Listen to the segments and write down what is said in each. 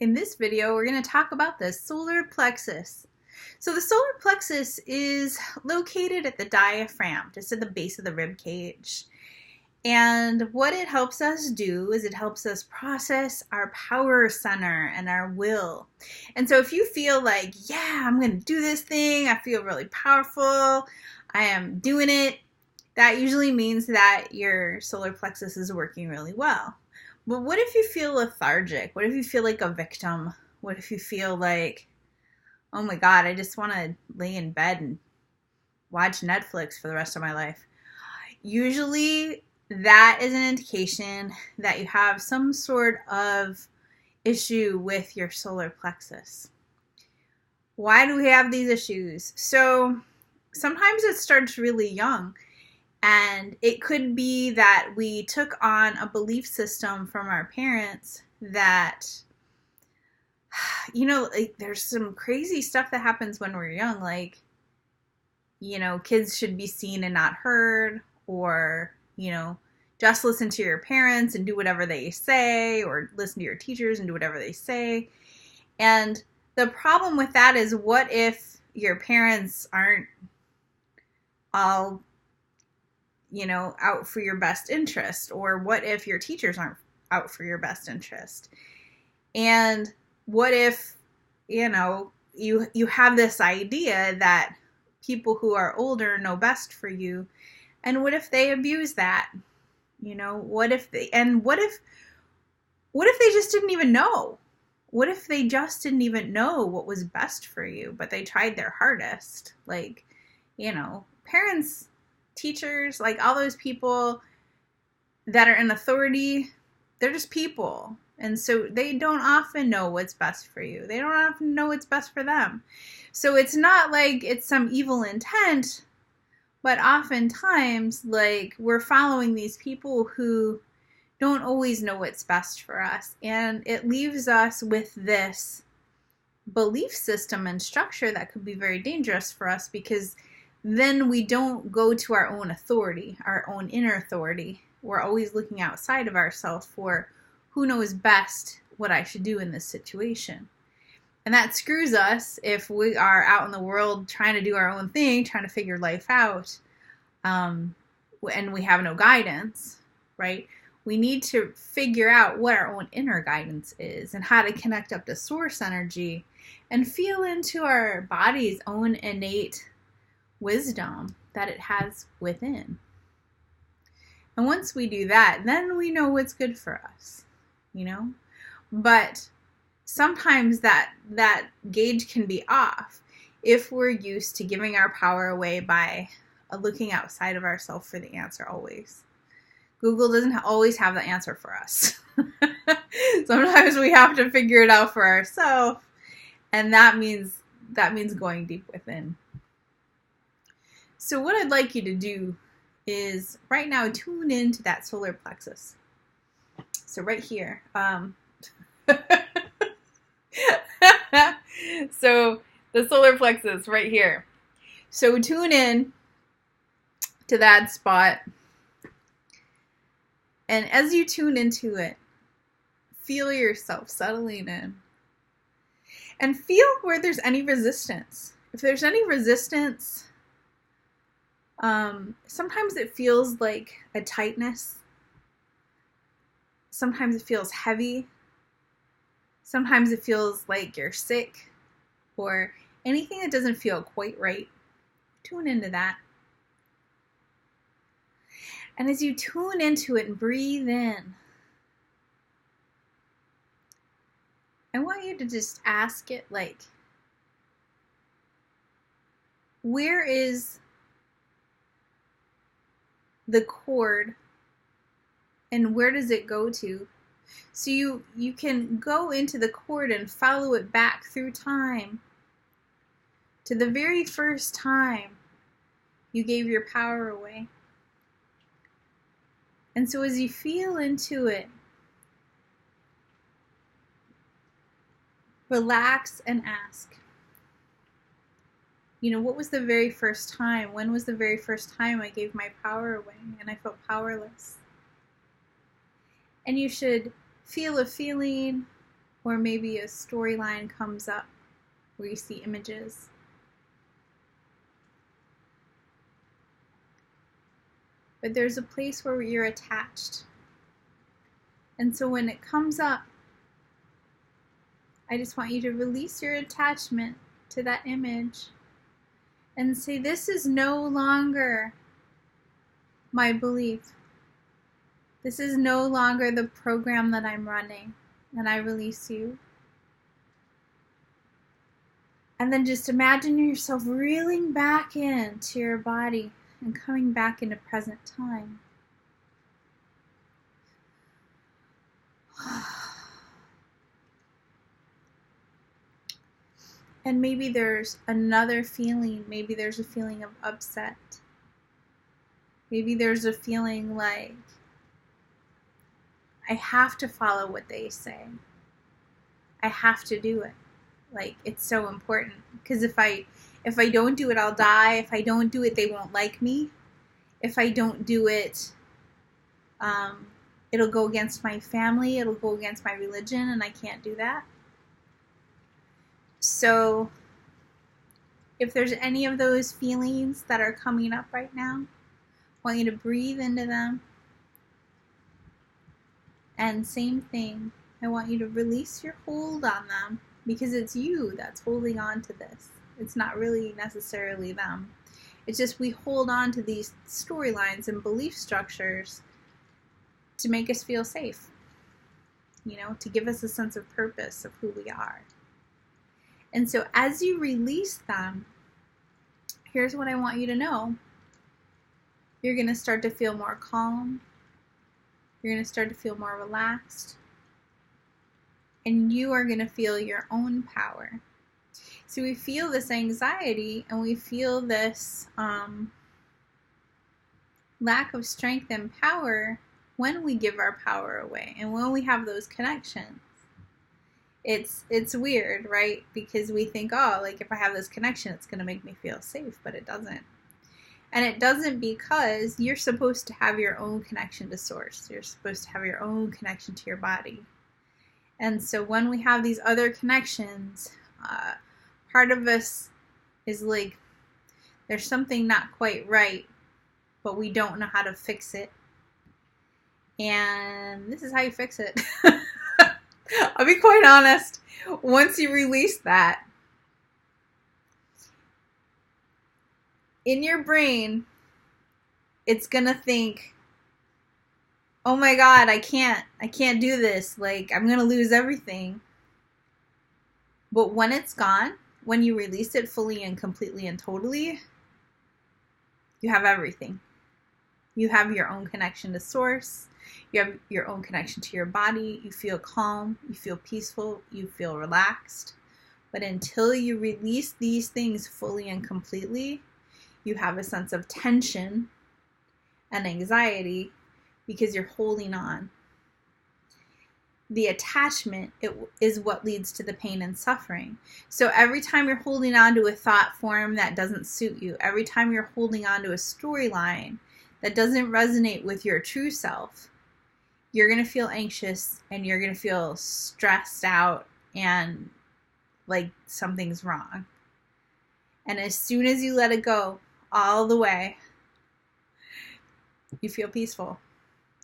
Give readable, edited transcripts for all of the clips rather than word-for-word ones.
In this video, we're going to talk about the solar plexus. So the solar plexus is located at the diaphragm, just at the base of the rib cage. And what it helps us do is it helps us process our power center and our will. And so if you feel like, yeah, I'm going to do this thing, I feel really powerful, I am doing it, that usually means that your solar plexus is working really well. But what if you feel lethargic? What if you feel like a victim? What if you feel like, oh my God, I just want to lay in bed and watch Netflix for the rest of my life? Usually that is an indication that you have some sort of issue with your solar plexus. Why do we have these issues? So sometimes it starts really young. And it could be that we took on a belief system from our parents that, like there's some crazy stuff that happens when we're young. Like, kids should be seen and not heard, or, just listen to your parents and do whatever they say, or listen to your teachers and do whatever they say. And the problem with that is, what if your parents aren't all out for your best interest? Or what if your teachers aren't out for your best interest? And what if, you have this idea that people who are older know best for you, and what if they abuse that? What if they just didn't even know? What if they just didn't even know what was best for you, but they tried their hardest? Parents, teachers, like all those people that are in authority, they're just people. And so they don't often know what's best for you. They don't often know what's best for them. So it's not like it's some evil intent, but oftentimes, we're following these people who don't always know what's best for us. And it leaves us with this belief system and structure that could be very dangerous for us, because then we don't go to our own authority, our own inner authority. We're always looking outside of ourselves for who knows best what I should do in this situation. And that screws us if we are out in the world trying to do our own thing, trying to figure life out, and we have no guidance, right? We need to figure out what our own inner guidance is and how to connect up to source energy and feel into our body's own innate wisdom that it has within. And once we do that, then we know what's good for us, But sometimes that gauge can be off if we're used to giving our power away by looking outside of ourselves for the answer always. Google doesn't always have the answer for us. Sometimes we have to figure it out for ourselves, and that means going deep within. So what I'd like you to do is right now tune into that solar plexus. So right here. So the solar plexus right here. So tune in to that spot. And as you tune into it, feel yourself settling in. And feel where there's any resistance. If there's any resistance, sometimes it feels like a tightness. Sometimes it feels heavy. Sometimes it feels like you're sick, or anything that doesn't feel quite right. Tune into that. And as you tune into it and breathe in, I want you to just ask it, where is the cord and where does it go to? So you can go into the cord and follow it back through time to the very first time you gave your power away. And so as you feel into it, relax and ask, what was the very first time? When was the very first time I gave my power away and I felt powerless? And you should feel a feeling Or maybe a storyline comes up where you see images. But there's a place where you're attached. And so when it comes up, I just want you to release your attachment to that image and say, this is no longer my belief. This is no longer the program that I'm running, and I release you. And then just imagine yourself reeling back into your body and coming back into present time. And maybe there's another feeling. Maybe there's a feeling of upset. Maybe there's a feeling like, I have to follow what they say. I have to do it. Like, it's so important. Because if I don't do it, I'll die. If I don't do it, they won't like me. If I don't do it, it'll go against my family. It'll go against my religion, and I can't do that. So, if there's any of those feelings that are coming up right now, I want you to breathe into them. And same thing, I want you to release your hold on them, because it's you that's holding on to this. It's not really necessarily them. It's just we hold on to these storylines and belief structures to make us feel safe, to give us a sense of purpose of who we are. And so as you release them, here's what I want you to know. You're going to start to feel more calm. You're going to start to feel more relaxed. And you are going to feel your own power. So we feel this anxiety and we feel this lack of strength and power when we give our power away and when we have those connections. It's weird, right? Because we think, if I have this connection, it's going to make me feel safe, but it doesn't. And it doesn't, because you're supposed to have your own connection to source. You're supposed to have your own connection to your body. And so when we have these other connections, part of us is like, there's something not quite right, but we don't know how to fix it. And this is how you fix it. I'll be quite honest. Once you release that, in your brain, it's going to think, oh my God, I can't do this. Like, I'm going to lose everything. But when it's gone, when you release it fully and completely and totally, you have everything. You have your own connection to source. You have your own connection to your body. You feel calm. You feel peaceful. You feel relaxed. But until you release these things fully and completely, you have a sense of tension and anxiety because you're holding on. The attachment is what leads to the pain and suffering. So every time you're holding on to a thought form that doesn't suit you, every time you're holding on to a storyline that doesn't resonate with your true self, you're going to feel anxious and you're going to feel stressed out and like something's wrong. And as soon as you let it go all the way, you feel peaceful.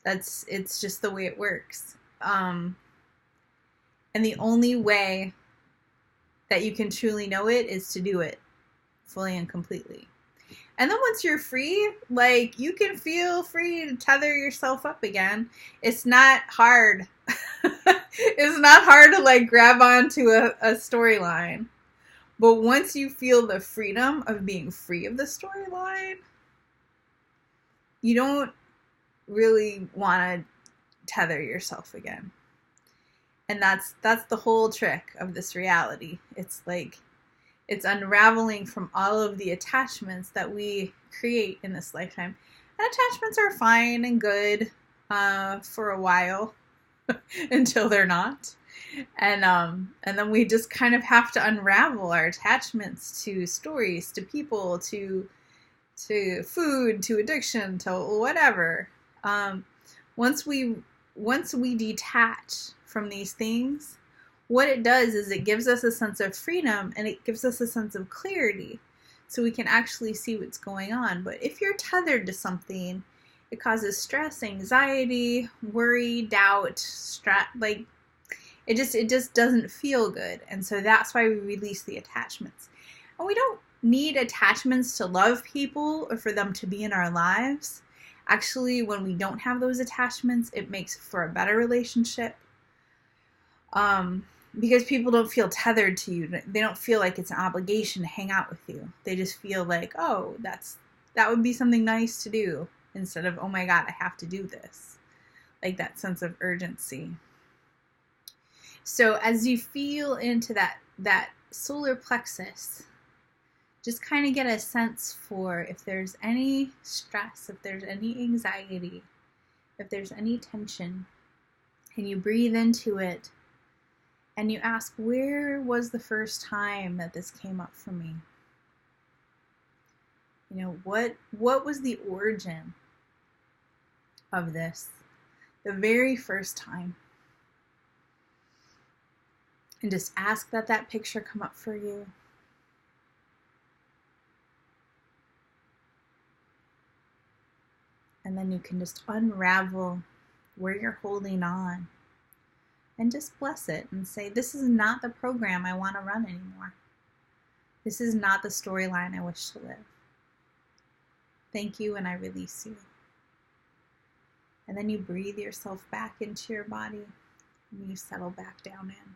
It's just the way it works. And the only way that you can truly know it is to do it fully and completely. And then once you're free, like, you can feel free to tether yourself up again. It's not hard. It's not hard to like grab onto a storyline. But once you feel the freedom of being free of the storyline, you don't really want to tether yourself again. And that's the whole trick of this reality. It's like, it's unraveling from all of the attachments that we create in this lifetime. And attachments are fine and good for a while until they're not. And then we just kind of have to unravel our attachments to stories, to people, to food, to addiction, to whatever. Once we detach from these things, what it does is it gives us a sense of freedom and it gives us a sense of clarity so we can actually see what's going on. But if you're tethered to something, it causes stress, anxiety, worry, doubt, like it just doesn't feel good. And so that's why we release the attachments. And we don't need attachments to love people or for them to be in our lives. Actually, when we don't have those attachments, it makes for a better relationship. Because people don't feel tethered to you. They don't feel like it's an obligation to hang out with you. They just feel like, oh, that would be something nice to do, instead of, oh my God, I have to do this. Like that sense of urgency. So as you feel into that solar plexus, just kind of get a sense for if there's any stress, if there's any anxiety, if there's any tension, and you breathe into it. And you ask, where was the first time that this came up for me? You know, what was the origin of this? The very first time. And just ask that picture come up for you. And then you can just unravel where you're holding on. And just bless it and say, this is not the program I want to run anymore. This is not the storyline I wish to live. Thank you, and I release you. And then you breathe yourself back into your body, and you settle back down in.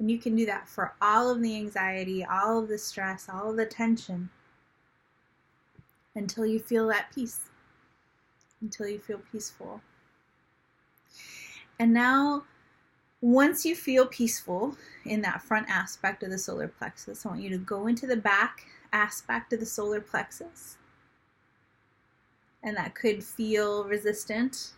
And you can do that for all of the anxiety, all of the stress, all of the tension, until you feel at peace, until you feel peaceful. And now, once you feel peaceful in that front aspect of the solar plexus, I want you to go into the back aspect of the solar plexus. And that could feel resistant.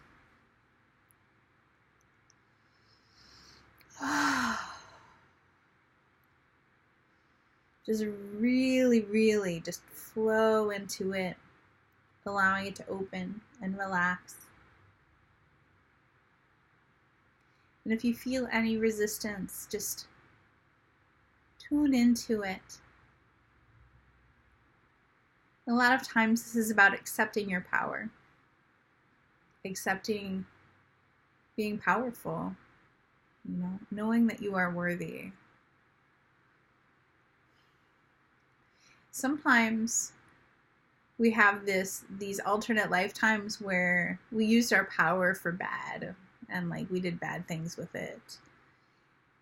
Just really, really just flow into it, allowing it to open and relax. And if you feel any resistance, just tune into it. A lot of times this is about accepting your power. Accepting being powerful. You know, knowing that you are worthy. Sometimes we have these alternate lifetimes where we used our power for bad. And like we did bad things with it.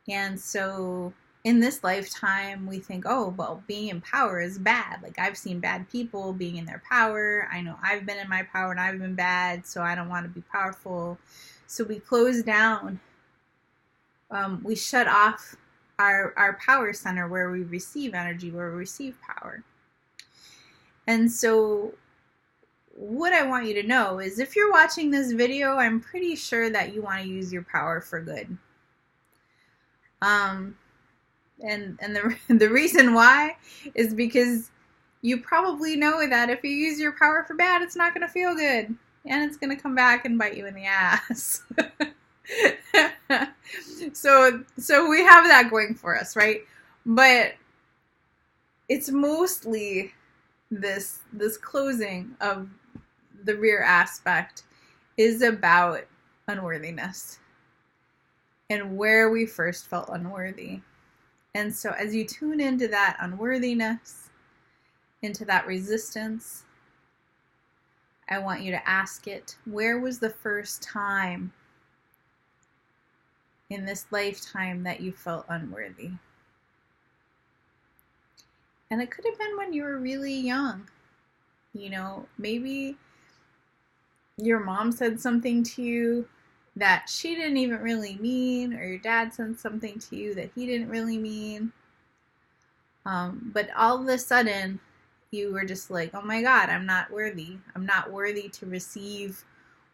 And so in this lifetime, we think, oh, well, being in power is bad. Like I've seen bad people being in their power. I know I've been in my power and I've been bad, so I don't want to be powerful. So we close down. We shut off our power center where we receive energy, where we receive power. And so what I want you to know is if you're watching this video, I'm pretty sure that you want to use your power for good. And the reason why is because you probably know that if you use your power for bad, it's not going to feel good. And it's going to come back and bite you in the ass. So we have that going for us, right? But it's mostly this closing of the rear aspect is about unworthiness and where we first felt unworthy. And so as you tune into that unworthiness, into that resistance, I want you to ask it, where was the first time in this lifetime that you felt unworthy? And it could have been when you were really young. You know, maybe your mom said something to you that she didn't even really mean, or your dad said something to you that he didn't really mean. But all of a sudden, you were just like, oh my God, I'm not worthy. I'm not worthy to receive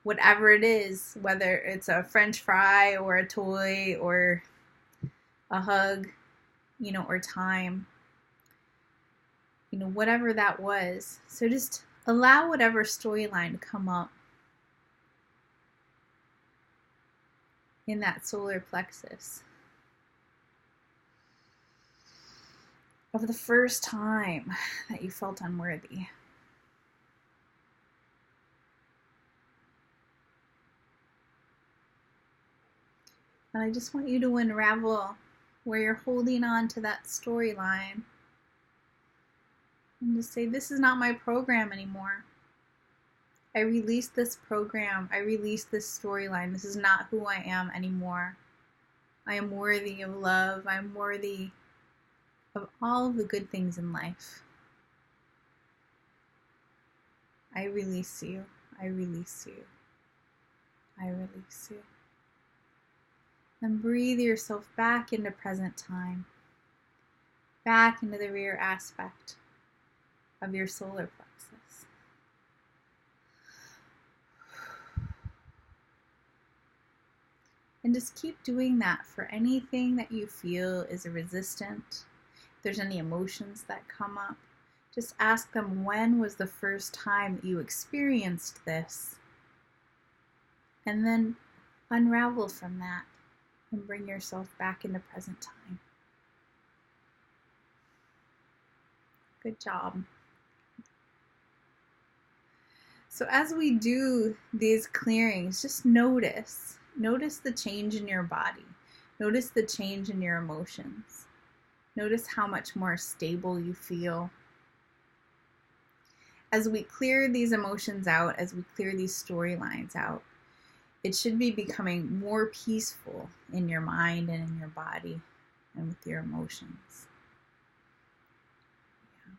whatever it is, whether it's a French fry or a toy or a hug, you know, or time. You know, whatever that was. So just allow whatever storyline to come up. in that solar plexus of the first time that you felt unworthy. And I just want you to unravel where you're holding on to that storyline and just say, this is not my program anymore. I released this program. I released this storyline. This is not who I am anymore. I am worthy of love. I'm worthy of all of the good things in life. I release you. I release you. I release you. And breathe yourself back into present time, back into the rear aspect of your solar plexus. And just keep doing that for anything that you feel is a resistant. If there's any emotions that come up, just ask them, when was the first time that you experienced this? And then unravel from that and bring yourself back into present time. Good job. So as we do these clearings, just notice the change in your body. Notice the change in your emotions. Notice how much more stable you feel. As we clear these emotions out, as we clear these storylines out, it should be becoming more peaceful in your mind and in your body and with your emotions. Yeah.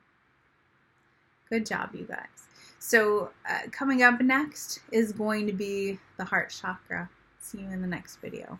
Good job, you guys. So coming up next is going to be the heart chakra. See you in the next video.